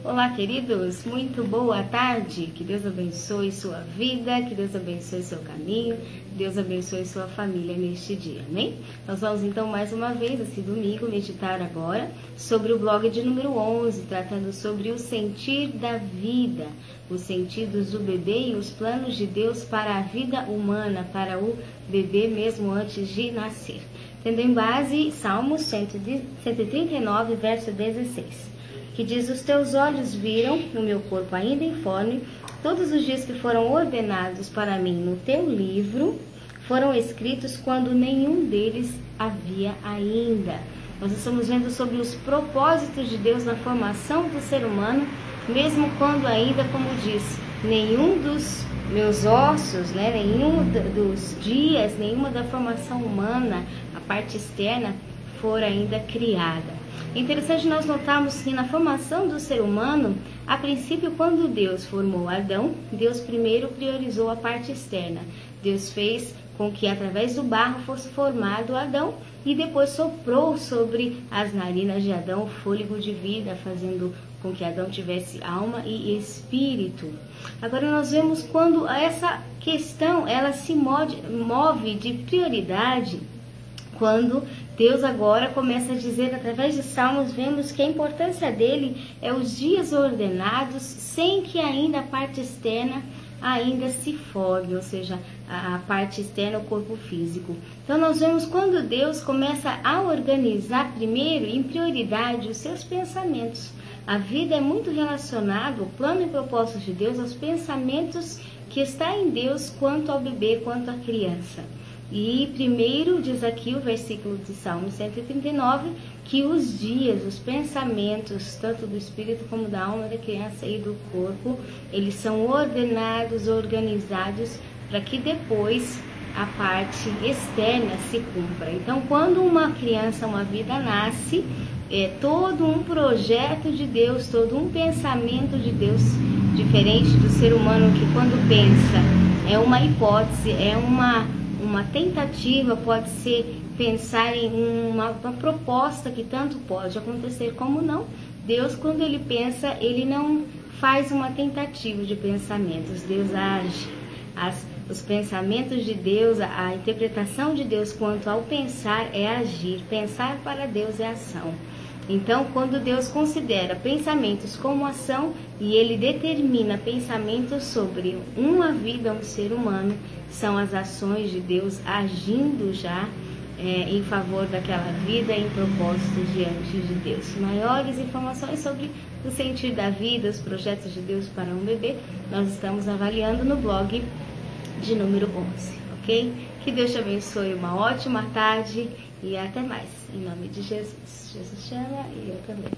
Olá, queridos, muito boa tarde, que Deus abençoe sua vida, que Deus abençoe seu caminho, que Deus abençoe sua família neste dia, amém? Nós vamos então mais uma vez, esse domingo, meditar agora sobre o blog de número 11, tratando sobre o sentir da vida, os sentidos do bebê e os planos de Deus para a vida humana, para o bebê mesmo antes de nascer. Tendo em base Salmos 139, verso 16. Que diz: os teus olhos viram o meu corpo ainda informe, todos os dias que foram ordenados para mim no teu livro, foram escritos quando nenhum deles havia ainda. Nós estamos vendo sobre os propósitos de Deus na formação do ser humano, mesmo quando ainda, como diz, nenhum dos meus ossos, nenhum dos dias, nenhuma da formação humana, a parte externa, for ainda criada. É interessante nós notarmos que na formação do ser humano, a princípio, quando Deus formou Adão, Deus primeiro priorizou a parte externa. Deus fez com que através do barro fosse formado Adão e depois soprou sobre as narinas de Adão o fôlego de vida, fazendo com que Adão tivesse alma e espírito. Agora nós vemos quando essa questão ela se move de prioridade, quando Deus agora começa a dizer, através de Salmos, vemos que a importância dele é os dias ordenados, sem que ainda a parte externa ainda se forme, ou seja, a parte externa, o corpo físico. Então nós vemos quando Deus começa a organizar primeiro, em prioridade, os seus pensamentos. A vida é muito relacionada, o plano e propósito de Deus, aos pensamentos que está em Deus quanto ao bebê, quanto à criança. E primeiro diz aqui o versículo de Salmo 139, que os dias, os pensamentos, tanto do espírito como da alma da criança e do corpo, eles são ordenados, organizados, para que depois a parte externa se cumpra. Então, quando uma criança, uma vida nasce, é todo um projeto de Deus, todo um pensamento de Deus, diferente do ser humano que quando pensa, é uma hipótese, é uma tentativa, pode ser pensar em uma proposta que tanto pode acontecer como não. Deus, quando ele pensa, ele não faz uma tentativa de pensamentos, Deus age. Os pensamentos de Deus, a interpretação de Deus quanto ao pensar é agir, pensar para Deus é ação. Então, quando Deus considera pensamentos como ação e ele determina pensamentos sobre uma vida, um ser humano, são as ações de Deus agindo já em favor daquela vida, em propósito diante de Deus. Maiores informações sobre o sentir da vida, os projetos de Deus para um bebê, nós estamos avaliando no blog de número 11, ok? Que Deus te abençoe, uma ótima tarde e até mais. Em nome de Jesus. Jesus chama e eu também.